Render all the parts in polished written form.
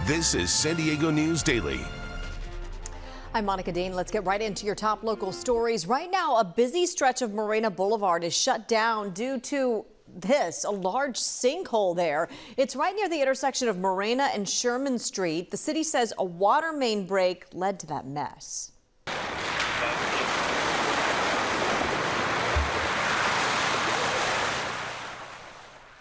This is San Diego News Daily. I'm Monica Dean. Let's get right into your top local stories. Right now, a busy stretch of Morena Boulevard is shut down due to a large sinkhole there. It's right near the intersection of Morena and Sherman Street. The city says a water main break led to that mess.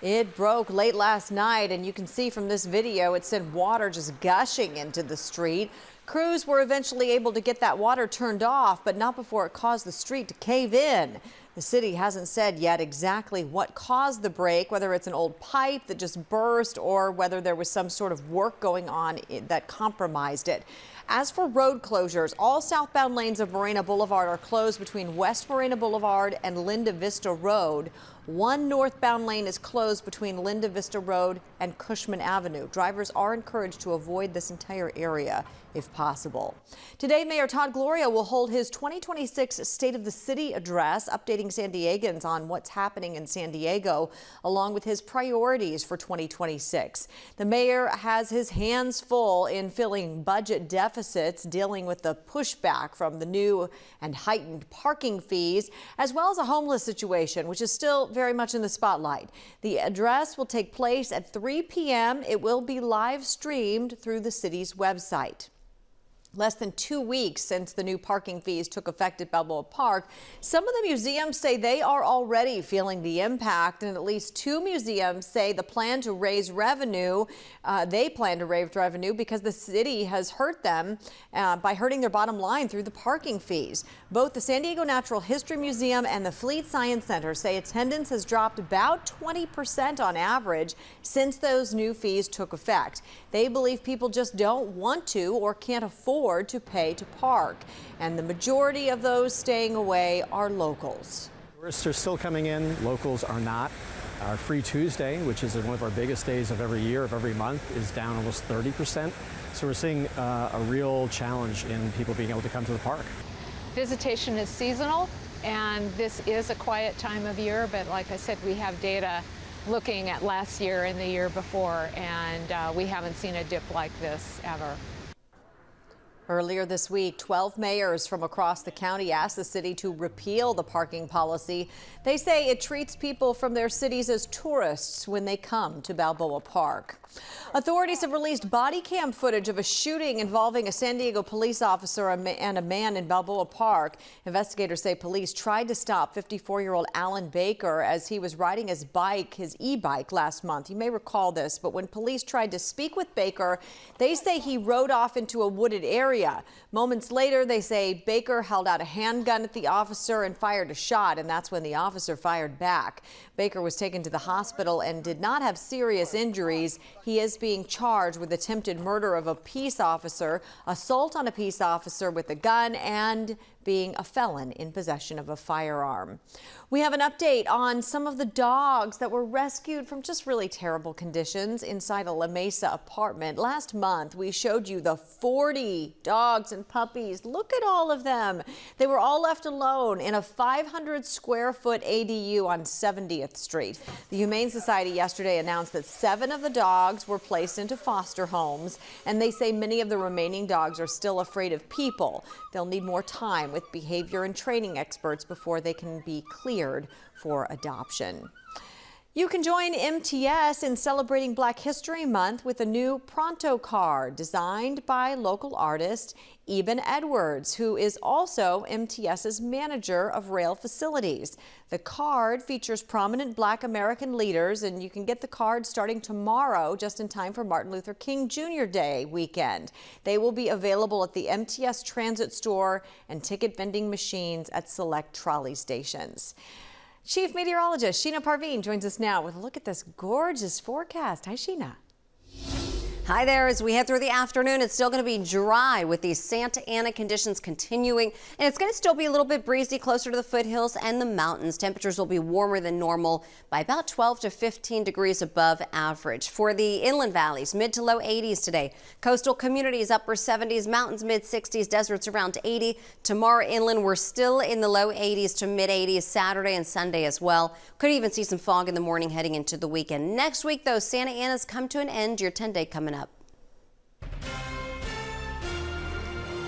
It broke late last night, and you can see from this video it sent water just gushing into the street. Crews were eventually able to get that water turned off, but not before it caused the street to cave in. The city hasn't said yet exactly what caused the break, whether it's an old pipe that just burst or whether there was some sort of work going on that compromised it. As for road closures, all southbound lanes of Morena Boulevard are closed between West Morena Boulevard and Linda Vista Road. One northbound lane is closed between Linda Vista Road and Cushman Avenue. Drivers are encouraged to avoid this entire area if possible. Today, Mayor Todd Gloria will hold his 2026 State of the City address, updating San Diegans on what's happening in San Diego, along with his priorities for 2026. The mayor has his hands full in filling budget deficits, dealing with the pushback from the new and heightened parking fees, as well as a homeless situation, which is still very much in the spotlight. The address will take place at 3 p.m. It will be live streamed through the city's website. Less than 2 weeks since the new parking fees took effect at Balboa Park, some of the museums say they are already feeling the impact, and at least 2 museums say they plan to raise revenue because the city has hurt them by hurting their bottom line through the parking fees. Both the San Diego Natural History Museum and the Fleet Science Center say attendance has dropped about 20% on average since those new fees took effect. They believe people just don't want to or can't afford to pay to park, and the majority of those staying away are locals. Tourists are still coming in, locals are not. Our Free Tuesday, which is one of our biggest days of every year, of every month, is down almost 30%. So we're seeing a real challenge in people being able to come to the park. Visitation is seasonal, and this is a quiet time of year, but like I said, we have data looking at last year and the year before, and we haven't seen a dip like this ever. Earlier this week, 12 mayors from across the county asked the city to repeal the parking policy. They say it treats people from their cities as tourists when they come to Balboa Park. Authorities have released body cam footage of a shooting involving a San Diego police officer and a man in Balboa Park. Investigators say police tried to stop 54-year-old Alan Baker as he was riding his e-bike last month. You may recall this, but when police tried to speak with Baker, they say he rode off into a wooded area. Moments later, they say Baker held out a handgun at the officer and fired a shot, and that's when the officer fired back. Baker was taken to the hospital and did not have serious injuries. He is being charged with attempted murder of a peace officer, assault on a peace officer with a gun, and being a felon in possession of a firearm. We have an update on some of the dogs that were rescued from just really terrible conditions inside a La Mesa apartment. Last month, we showed you the 40 dogs and puppies. Look at all of them. They were all left alone in a 500-square-foot ADU on 70th Street. The Humane Society yesterday announced that 7 of the dogs were placed into foster homes, and they say many of the remaining dogs are still afraid of people. They'll need more time with behavior and training experts before they can be cleared for adoption. You can join MTS in celebrating Black History Month with a new Pronto card designed by local artist Eben Edwards, who is also MTS's manager of rail facilities. The card features prominent Black American leaders, and you can get the card starting tomorrow, just in time for Martin Luther King Jr. Day weekend. They will be available at the MTS Transit Store and ticket vending machines at select trolley stations. Chief Meteorologist Sheena Parveen joins us now with a look at this gorgeous forecast. Hi, Sheena. Hi there. As we head through the afternoon, it's still going to be dry with these Santa Ana conditions continuing, and it's going to still be a little bit breezy closer to the foothills and the mountains. Temperatures will be warmer than normal by about 12 to 15 degrees above average. For the inland valleys, mid to low 80s today. Coastal communities, upper 70s, mountains mid 60s, deserts around 80. Tomorrow inland, we're still in the low 80s to mid 80s Saturday and Sunday as well. Could even see some fog in the morning heading into the weekend. Next week, though, Santa Ana's come to an end. Your 10-day coming up.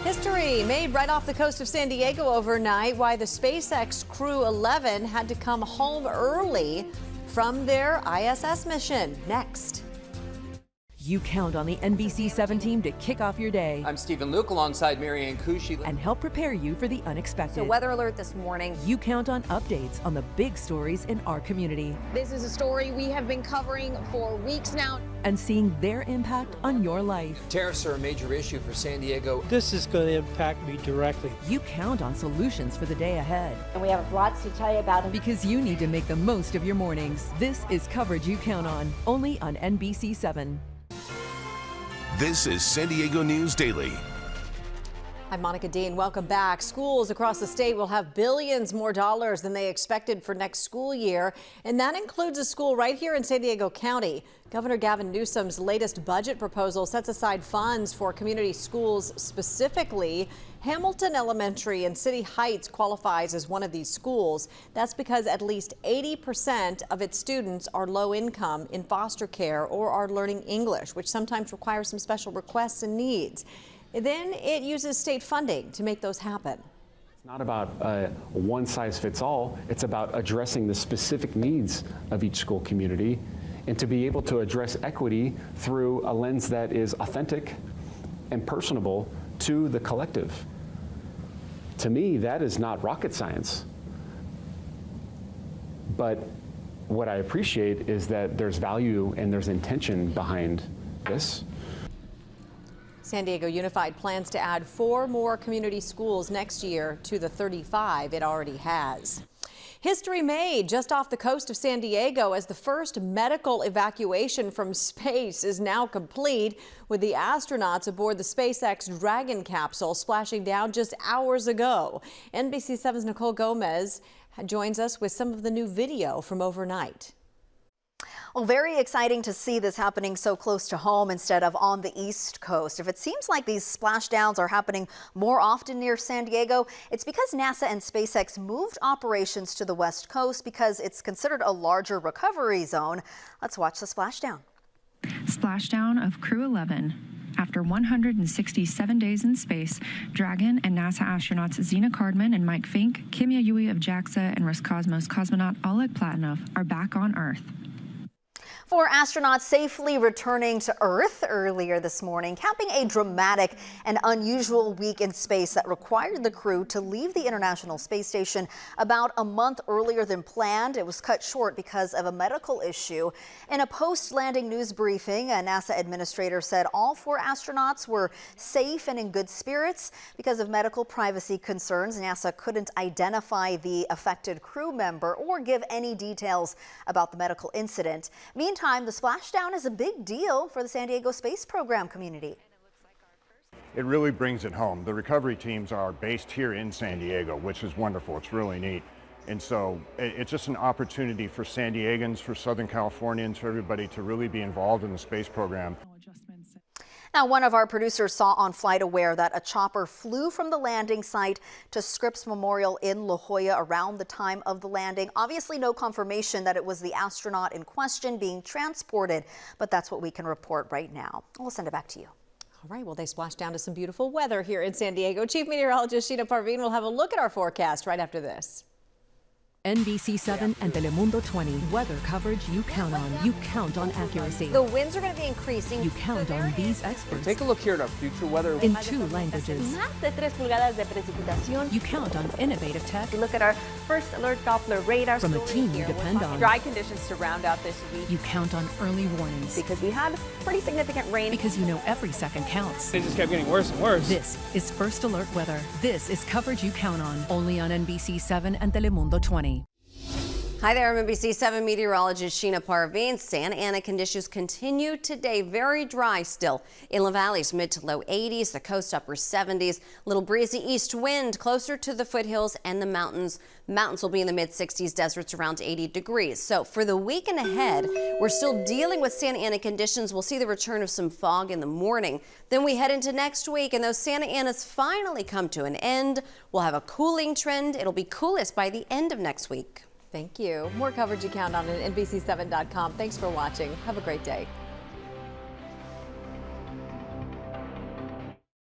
History made right off the coast of San Diego overnight. Why the SpaceX Crew 11 had to come home early from their ISS mission. Next. You count on the NBC 7 team to kick off your day. I'm Stephen Luke alongside Marianne Kushi. And help prepare you for the unexpected. So weather alert this morning. You count on updates on the big stories in our community. This is a story we have been covering for weeks now. And seeing their impact on your life. Tariffs are a major issue for San Diego. This is going to impact me directly. You count on solutions for the day ahead. And we have lots to tell you about it. Because you need to make the most of your mornings. This is coverage you count on, only on NBC 7. This is San Diego News Daily. I'm Monica Dean. Welcome back. Schools across the state will have billions more dollars than they expected for next school year, and that includes a school right here in San Diego County. Governor Gavin Newsom's latest budget proposal sets aside funds for community schools. Specifically, Hamilton Elementary in City Heights qualifies as one of these schools. That's because at least 80% of its students are low income, in foster care, or are learning English, which sometimes requires some special requests and needs. Then it uses state funding to make those happen. It's not about one size fits all. It's about addressing the specific needs of each school community and to be able to address equity through a lens that is authentic and personable to the collective. To me, that is not rocket science. But what I appreciate is that there's value and there's intention behind this. San Diego Unified plans to add 4 more community schools next year to the 35 it already has. History made just off the coast of San Diego as the first medical evacuation from space is now complete, with the astronauts aboard the SpaceX Dragon capsule splashing down just hours ago. NBC 7's Nicole Gomez joins us with some of the new video from overnight. Well, very exciting to see this happening so close to home instead of on the East Coast. If it seems like these splashdowns are happening more often near San Diego, it's because NASA and SpaceX moved operations to the West Coast because it's considered a larger recovery zone. Let's watch the splashdown. Splashdown of Crew 11. After 167 days in space, Dragon and NASA astronauts Zena Cardman and Mike Fink, Kimya Yui of JAXA, and Roscosmos cosmonaut Oleg Platonov are back on Earth. 4 astronauts safely returning to Earth earlier this morning, capping a dramatic and unusual week in space that required the crew to leave the International Space Station about a month earlier than planned. It was cut short because of a medical issue. In a post-landing news briefing, a NASA administrator said all 4 astronauts were safe and in good spirits. Because of medical privacy concerns, NASA couldn't identify the affected crew member or give any details about the medical incident. Meantime, the splashdown is a big deal for the San Diego space program community. It really brings it home. The recovery teams are based here in San Diego, which is wonderful. It's really neat. And so it's just an opportunity for San Diegans, for Southern Californians, for everybody to really be involved in the space program. Now, one of our producers saw on FlightAware that a chopper flew from the landing site to Scripps Memorial in La Jolla around the time of the landing. Obviously, no confirmation that it was the astronaut in question being transported, but that's what we can report right now. We'll send it back to you. All right, well, they splashed down to some beautiful weather here in San Diego. Chief Meteorologist Sheena Parveen will have a look at our forecast right after this. NBC 7 and Telemundo 20. Weather coverage you count on. You count on accuracy. The winds are going to be increasing. You count on these experts. Take a look here at our future weather. In 2 languages. Más de 3 pulgadas de precipitación. You count on innovative tech. You look at our first alert Doppler radar. From a team you depend on. Dry conditions to round out this week. You count on early warnings. Because we had pretty significant rain. Because you know every second counts. It just kept getting worse and worse. This is First Alert Weather. This is coverage you count on. Only on NBC 7 and Telemundo 20. Hi there, I'm NBC 7 meteorologist Sheena Parveen. Santa Ana conditions continue today. Very dry still. Inland valleys mid to low 80s, the coast upper 70s. Little breezy east wind closer to the foothills and the mountains. Mountains will be in the mid 60s, deserts around 80 degrees. So for the weekend ahead, we're still dealing with Santa Ana conditions. We'll see the return of some fog in the morning. Then we head into next week, and those Santa Anas finally come to an end. We'll have a cooling trend. It'll be coolest by the end of next week. Thank you. More coverage you count on at NBC7.com. Thanks for watching. Have a great day.